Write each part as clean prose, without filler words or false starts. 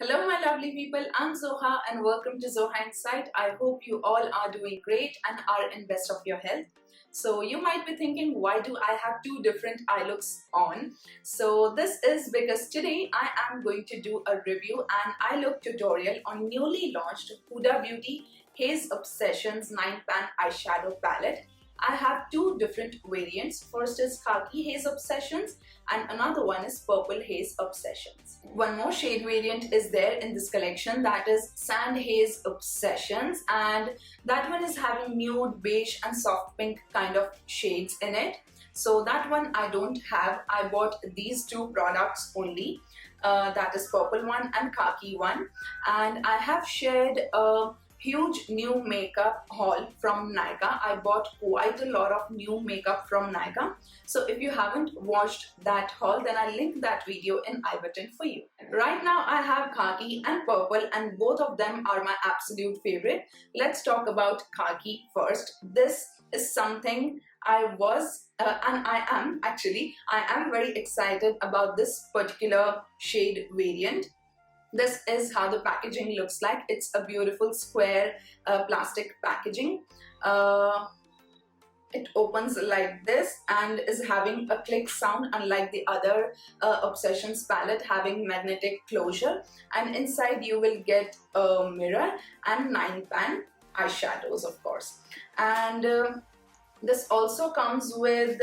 Hello my lovely people, I'm Zoha and welcome to Zohainsight. I hope you all are doing great and are in best of your health. So you might be thinking, why do I have two different eye looks on? So this is because today I am going to do a review and eye look tutorial on newly launched Huda Beauty Haze Obsessions 9-pan eyeshadow palette. I have two different variants. First is Khaki Haze Obsessions and another one is Purple Haze Obsessions. One more shade variant is there in this collection, that is Sand Haze Obsessions, and that one is having nude, beige and soft pink kind of shades in it. So that one I don't have. I bought these two products only, that is purple one and khaki one, and I have shared a huge new makeup haul from Nykaa. I bought quite a lot of new makeup from Nykaa. So if you haven't watched that haul, then I'll link that video in I button for you. Right now I have khaki and purple and both of them are my absolute favorite. Let's talk about khaki first. This is something I was and I am very excited about this particular shade variant. This is how the packaging looks like. It's a beautiful square plastic packaging. It opens like this and is having a click sound, unlike the other Obsessions palette having magnetic closure. And inside you will get a mirror and 9-pan eyeshadows, of course. And this also comes with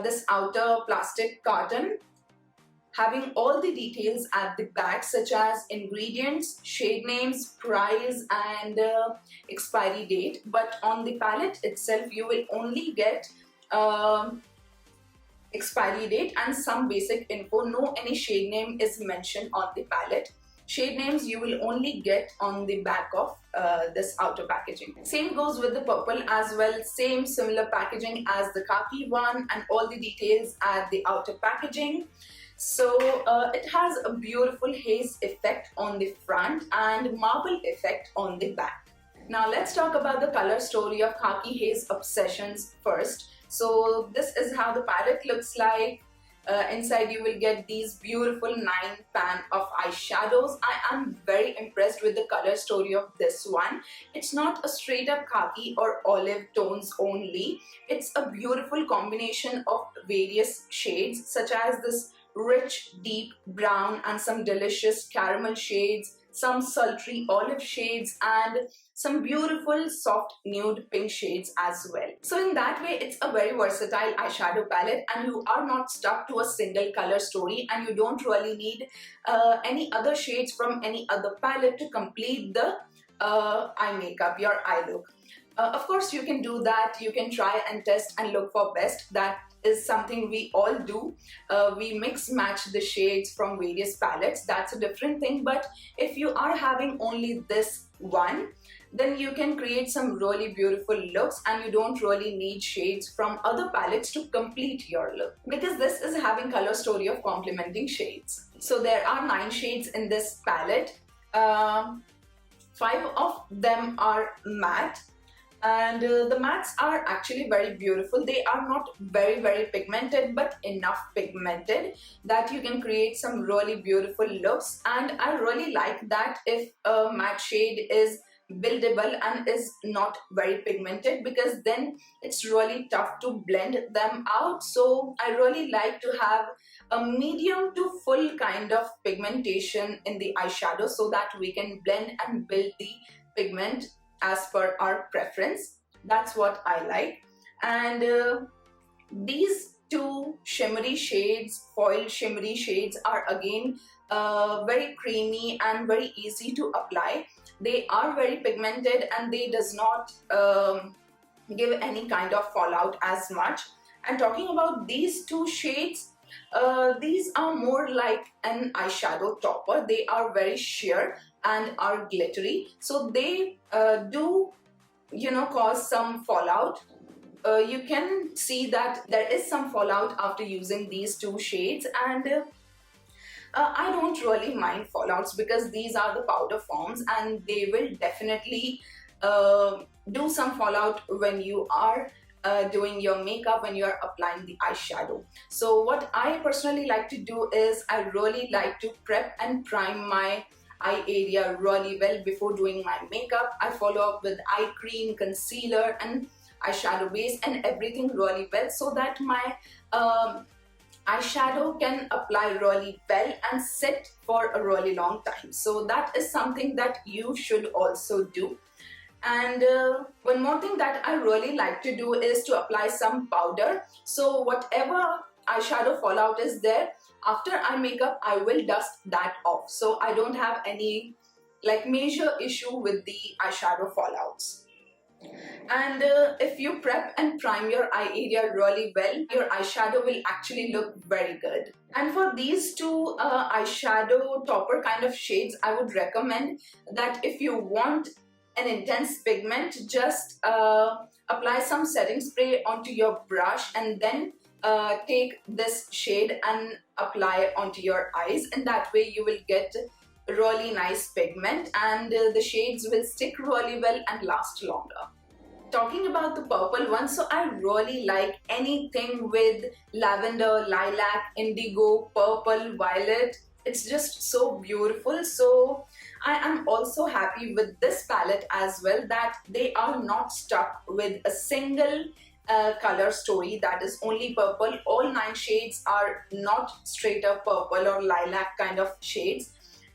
this outer plastic carton, having all the details at the back such as ingredients, shade names, price and expiry date. But on the palette itself you will only get expiry date and some basic info. No any shade name is mentioned on the palette. Shade names you will only get on the back of this outer packaging. Same goes with the purple as well. Same similar packaging as the khaki one and all the details at the outer packaging. So it has a beautiful haze effect on the front and marble effect on the back. Now let's talk about the color story of Khaki Haze Obsessions first. So this is how the palette looks like. Inside you will get these beautiful 9-pan of eyeshadows. I am very impressed with the color story of this one. It's not a straight up khaki or olive tones only. It's a beautiful combination of various shades such as this rich deep brown and some delicious caramel shades, some sultry olive shades and some beautiful soft nude pink shades as well. So in that way it's a very versatile eyeshadow palette and you are not stuck to a single color story and you don't really need any other shades from any other palette to complete the eye makeup, your eye look. Of course you can do that, you can try and test and look for best. That is something we all do. We mix match the shades from various palettes, that's a different thing. But if you are having only this one, then you can create some really beautiful looks and you don't really need shades from other palettes to complete your look, because this is having color story of complementing shades. So there are 9 shades in this palette. 5 of them are matte. And the mattes are actually very beautiful. They are not very pigmented but enough pigmented that you can create some really beautiful looks. And I really like that if a matte shade is buildable and is not very pigmented, because then it's really tough to blend them out. So I really like to have a medium to full kind of pigmentation in the eyeshadow so that we can blend and build the pigment as per our preference. That's what I like. And these two shimmery shades, foil shimmery shades, are again very creamy and very easy to apply. They are very pigmented and they does not give any kind of fallout as much. And talking about these two shades, these are more like an eyeshadow topper. They are very sheer and are glittery, so they do cause some fallout. You can see that there is some fallout after using these two shades, and I don't really mind fallouts because these are the powder forms and they will definitely do some fallout when you are doing your makeup, when you are applying the eyeshadow. So what I personally like to do is I really like to prep and prime my eye area really well before doing my makeup. I follow up with eye cream, concealer and eyeshadow base and everything really well, so that my eyeshadow can apply really well and sit for a really long time. So that is something that you should also do. And one more thing that I really like to do is to apply some powder. So whatever eyeshadow fallout is there, after eye makeup I will dust that off, so I don't have any like major issue with the eyeshadow fallouts. And if you prep and prime your eye area really well, your eyeshadow will actually look very good. And for these two eyeshadow topper kind of shades, I would recommend that if you want an intense pigment, just apply some setting spray onto your brush and then take this shade and apply onto your eyes, and that way you will get really nice pigment and the shades will stick really well and last longer. Talking about the purple one, so I really like anything with lavender, lilac, indigo, purple, violet. It's just so beautiful. So I am also happy with this palette as well, that they are not stuck with a single color story that is only purple. All 9 shades are not straight up purple or lilac kind of shades.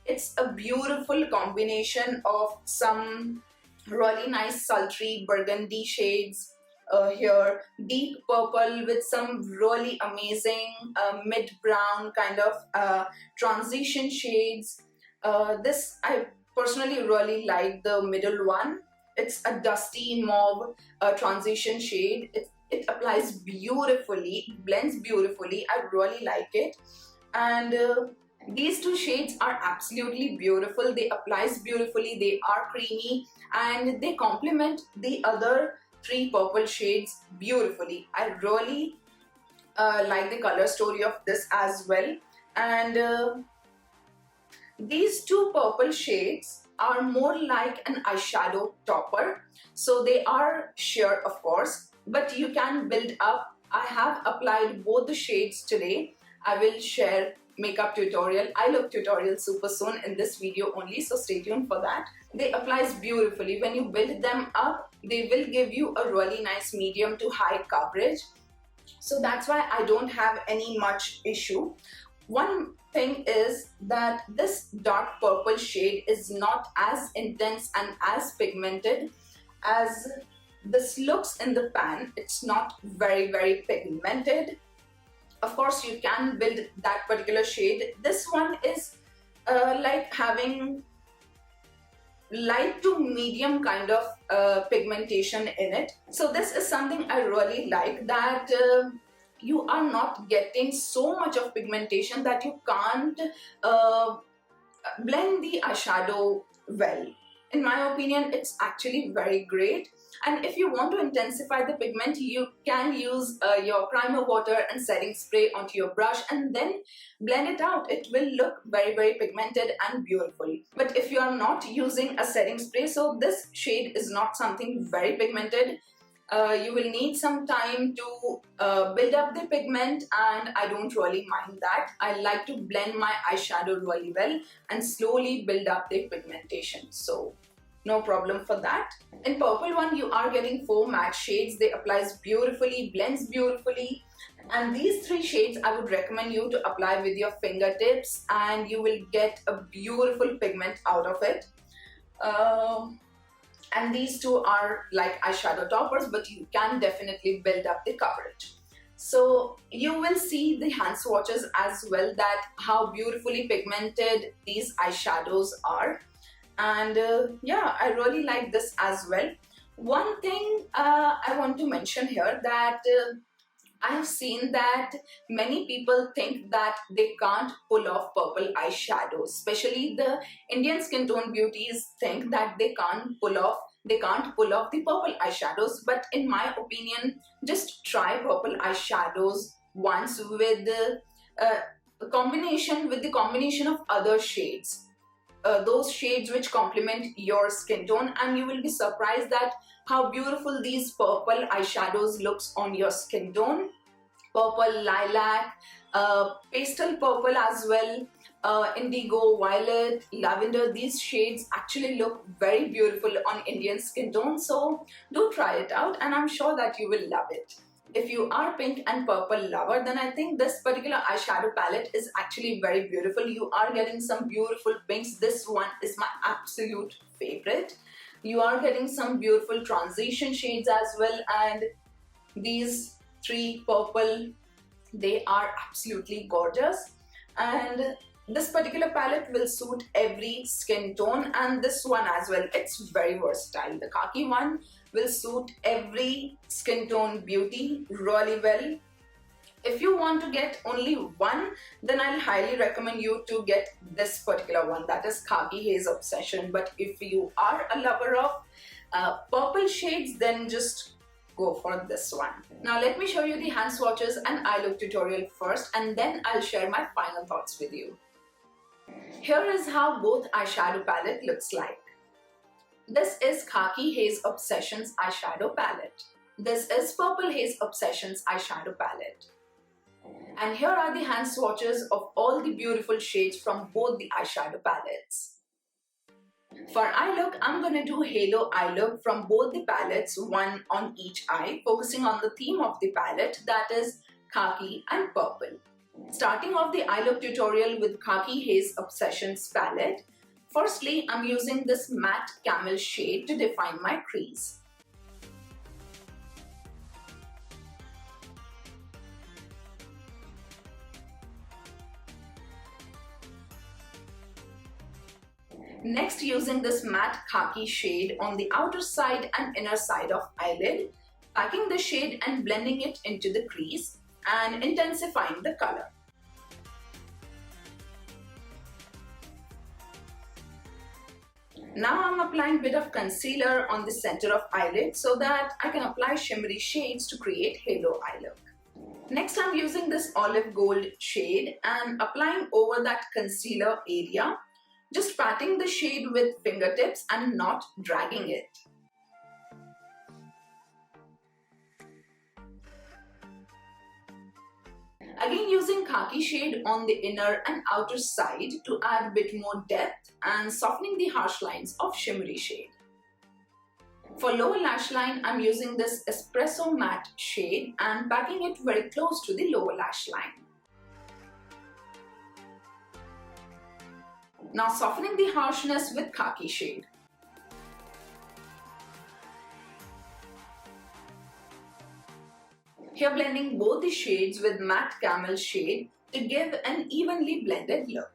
It's a beautiful combination of some really nice sultry burgundy shades here, deep purple with some really amazing mid brown kind of transition shades. This I personally really like the middle one. It's a dusty mauve transition shade. It applies beautifully, blends beautifully. I really like it. And these two shades are absolutely beautiful. They applies beautifully, they are creamy and they complement the other 3 purple shades beautifully. I really like the color story of this as well. And these 2 purple shades are more like an eyeshadow topper. So they are sheer, of course, but you can build up. I have applied both the shades today. I will share makeup tutorial, eye look tutorial super soon in this video only, so stay tuned for that. They applies beautifully. When you build them up, they will give you a really nice medium to high coverage. So that's why I don't have any much issue. One thing is that this dark purple shade is not as intense and as pigmented as this looks in the pan. It's not very pigmented. Of course, you can build that particular shade. This one is like having light to medium kind of pigmentation in it. So this is something I really like, that you are not getting so much of pigmentation that you can't blend the eyeshadow well. In my opinion, it's actually very great. And if you want to intensify the pigment, you can use your primer water and setting spray onto your brush and then blend it out. It will look very pigmented and beautiful. But if you are not using a setting spray, so this shade is not something very pigmented, you will need some time to build up the pigment, and I don't really mind that. I like to blend my eyeshadow really well and slowly build up the pigmentation. So no problem for that. In purple one, you are getting 4 matte shades. They applies beautifully, blends beautifully. And these 3 shades I would recommend you to apply with your fingertips, and you will get a beautiful pigment out of it. And these 2 are like eyeshadow toppers, but you can definitely build up the coverage. So you will see the hand swatches as well, that how beautifully pigmented these eyeshadows are. And yeah, I really like this as well. One thing I want to mention here, that I have seen that many people think that they can't pull off purple eyeshadow. Especially the Indian skin tone beauties think that they can't pull off the purple eyeshadows. But in my opinion, just try purple eyeshadows once with the combination of other shades. Those shades which complement your skin tone, and you will be surprised that how beautiful these purple eyeshadows looks on your skin tone. Purple, lilac, pastel purple as well, indigo, violet, lavender. These shades actually look very beautiful on Indian skin tone, so do try it out and I'm sure that you will love it. If you are pink and purple lover, then I think this particular eyeshadow palette is actually very beautiful. You are getting some beautiful pinks. This one is my absolute favorite. You are getting some beautiful transition shades as well, and these three purple, they are absolutely gorgeous. And this particular palette will suit every skin tone, and this one as well, it's very versatile. The khaki one will suit every skin tone beauty really well. If you want to get only one, then I'll highly recommend you to get this particular one, that is Khaki Haze Obsession. But if you are a lover of purple shades, then just go for this one. Now let me show you the hand swatches and eye look tutorial first, and then I'll share my final thoughts with you. Here is how both eyeshadow palette looks like. This is Khaki Haze Obsessions eyeshadow palette. This is Purple Haze Obsessions eyeshadow palette. And here are the hand swatches of all the beautiful shades from both the eyeshadow palettes. For eye look, I'm going to do Halo eye look from both the palettes, one on each eye, focusing on the theme of the palette, that is khaki and purple. Starting off the eye look tutorial with Khaki Haze Obsessions palette. Firstly, I'm using this matte camel shade to define my crease. Next, using this matte khaki shade on the outer side and inner side of eyelid, packing the shade and blending it into the crease and intensifying the color. Now I'm applying a bit of concealer on the center of eyelid so that I can apply shimmery shades to create halo eye look. Next, I'm using this olive gold shade and applying over that concealer area, just patting the shade with fingertips and not dragging it. Again, using khaki shade on the inner and outer side to add a bit more depth and softening the harsh lines of shimmery shade. For lower lash line, I'm using this espresso matte shade and packing it very close to the lower lash line. Now softening the harshness with khaki shade. Here blending both the shades with matte camel shade to give an evenly blended look.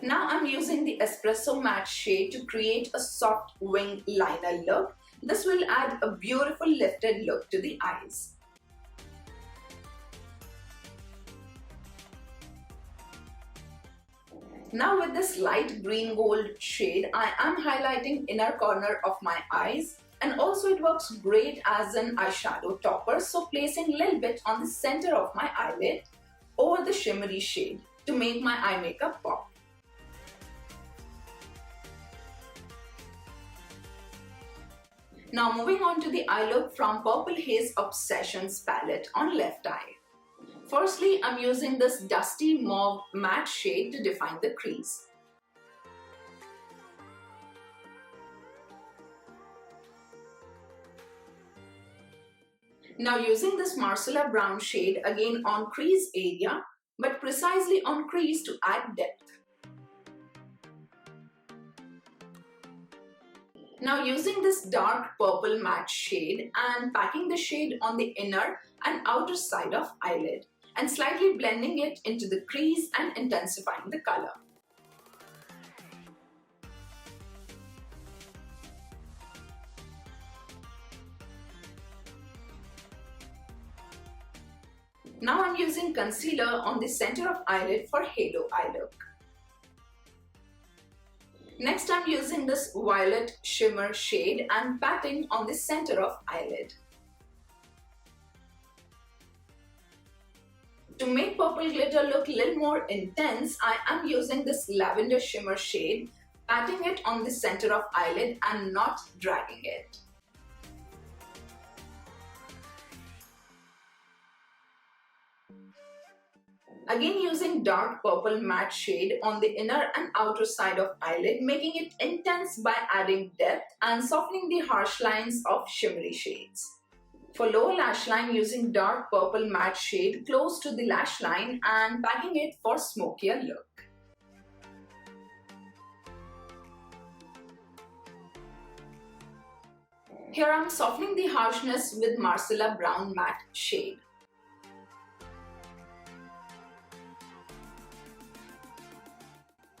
Now I'm using the espresso matte shade to create a soft wing liner look. This will add a beautiful lifted look to the eyes. Now with this light green gold shade, I am highlighting inner corner of my eyes, and also it works great as an eyeshadow topper, so placing a little bit on the center of my eyelid over the shimmery shade to make my eye makeup pop. Now moving on to the eye look from Purple Haze Obsessions palette on left eye. Firstly, I'm using this dusty mauve matte shade to define the crease. Now using this Marcella brown shade again on crease area, but precisely on crease to add depth. Now using this dark purple matte shade and packing the shade on the inner and outer side of eyelid and slightly blending it into the crease and intensifying the color. Now I'm using concealer on the center of eyelid for halo eye look. Next, I'm using this violet shimmer shade and patting on the center of eyelid. To To make purple glitter look a little more intense, I am using this lavender shimmer shade, patting it on the center of eyelid and not dragging it. Again using dark purple matte shade on the inner and outer side of eyelid, making it intense by adding depth and softening the harsh lines of shimmery shades. For lower lash line, using dark purple matte shade close to the lash line and packing it for smokier look. Here I am softening the harshness with Marcella Brown matte shade.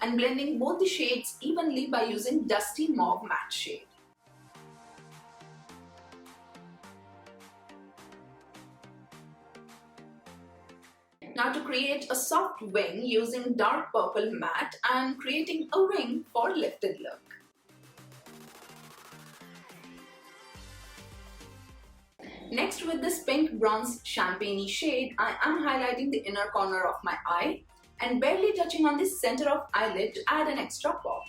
And blending both the shades evenly by using Dusty Mauve matte shade. Now to create a soft wing using dark purple matte and creating a wing for lifted look. Next, with this pink bronze champagne shade, I am highlighting the inner corner of my eye and barely touching on the center of eyelid to add an extra pop.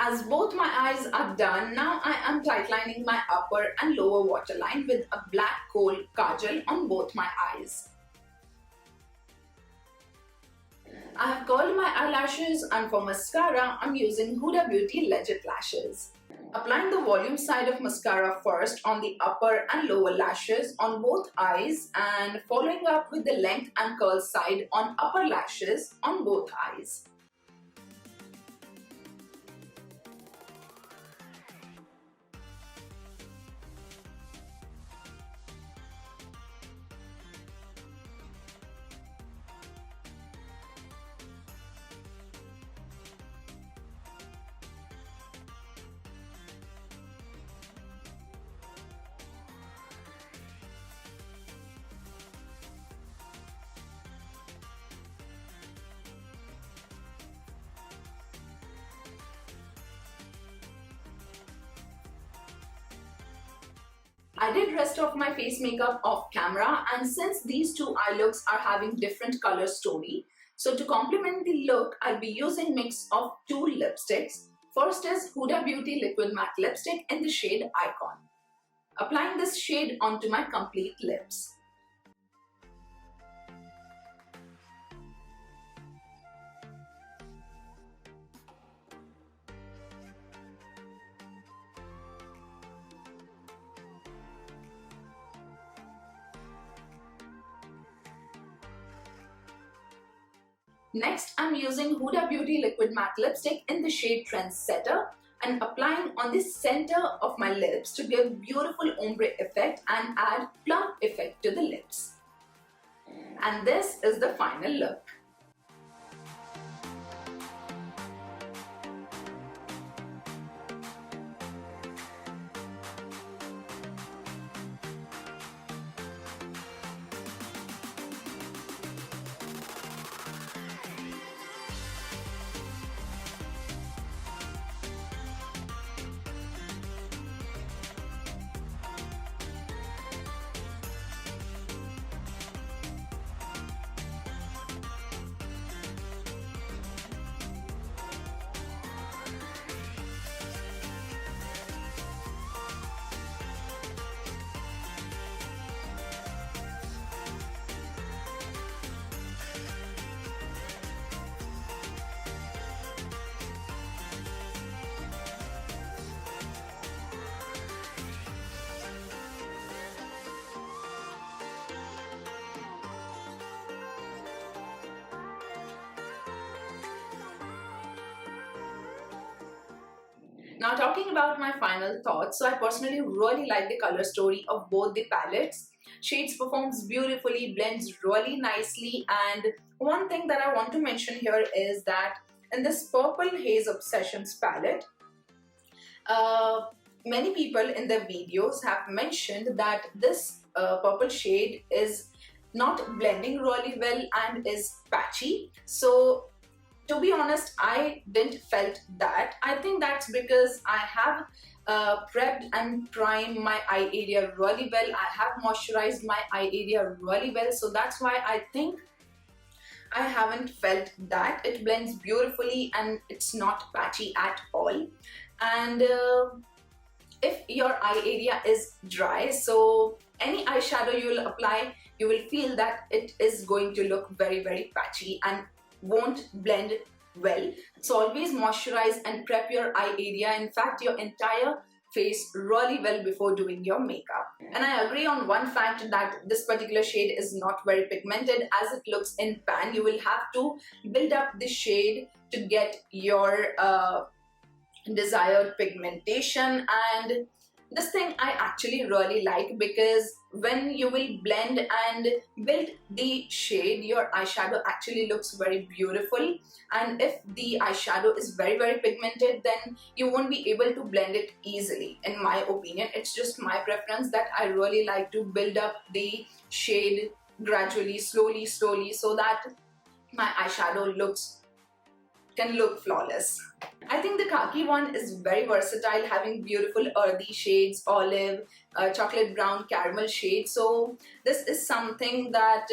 As both my eyes are done, now I am tightlining my upper and lower waterline with a black kohl kajal on both my eyes. I have curled my eyelashes, and for mascara, I'm using Huda Beauty Legit Lashes. Applying the volume side of mascara first on the upper and lower lashes on both eyes and following up with the length and curl side on upper lashes on both eyes. I did rest of my face makeup off camera, and since these two eye looks are having different color story, so to complement the look, I'll be using mix of two lipsticks. First is Huda Beauty Liquid Matte Lipstick in the shade Icon. Applying this shade onto my complete lips. Next, I'm using Huda Beauty Liquid Matte Lipstick in the shade Trendsetter and applying on the center of my lips to give beautiful ombre effect and add plump effect to the lips. And this is the final look. Now talking about my final thoughts, so I personally really like the color story of both the palettes. Shades performs beautifully, blends really nicely, and one thing that I want to mention here is that in this Purple Haze Obsessions palette, many people in their videos have mentioned that this purple shade is not blending really well and is patchy. So to be honest, I didn't felt that. I think that's because I have prepped and primed my eye area really well. I have moisturized my eye area really well, so that's why I think I haven't felt that. It blends beautifully and it's not patchy at all. And if your eye area is dry, so any eyeshadow you will apply, you will feel that it is going to look very patchy and won't blend well. So always moisturize and prep your eye area, in fact your entire face, really well before doing your makeup. And I agree on one fact that this particular shade is not very pigmented as it looks in pan. You will have to build up the shade to get your desired pigmentation. And this thing I actually really like, because when you will blend and build the shade, your eyeshadow actually looks very beautiful. And if the eyeshadow is very pigmented, then you won't be able to blend it easily, in my opinion. It's just my preference that I really like to build up the shade gradually, slowly, so that my eyeshadow can look flawless. I think the khaki one is very versatile, having beautiful earthy shades, olive, chocolate brown, caramel shades. So this is something that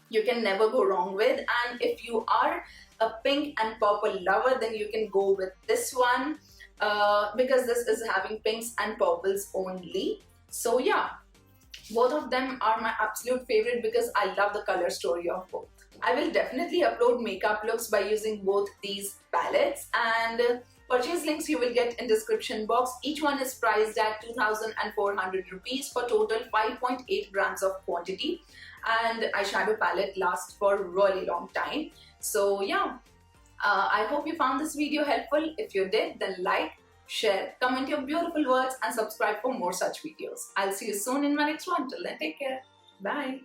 you can never go wrong with. And if you are a pink and purple lover, then you can go with this one because this is having pinks and purples only. So yeah, both of them are my absolute favorite because I love the color story of both. I will definitely upload makeup looks by using both these palettes, and purchase links you will get in description box. Each one is priced at 2,400 rupees for total 5.8 grams of quantity, and eyeshadow palette lasts for a really long time. So yeah, I hope you found this video helpful. If you did, then like, share, comment your beautiful words and subscribe for more such videos. I'll see you soon in my next one. Till then, take care. Bye.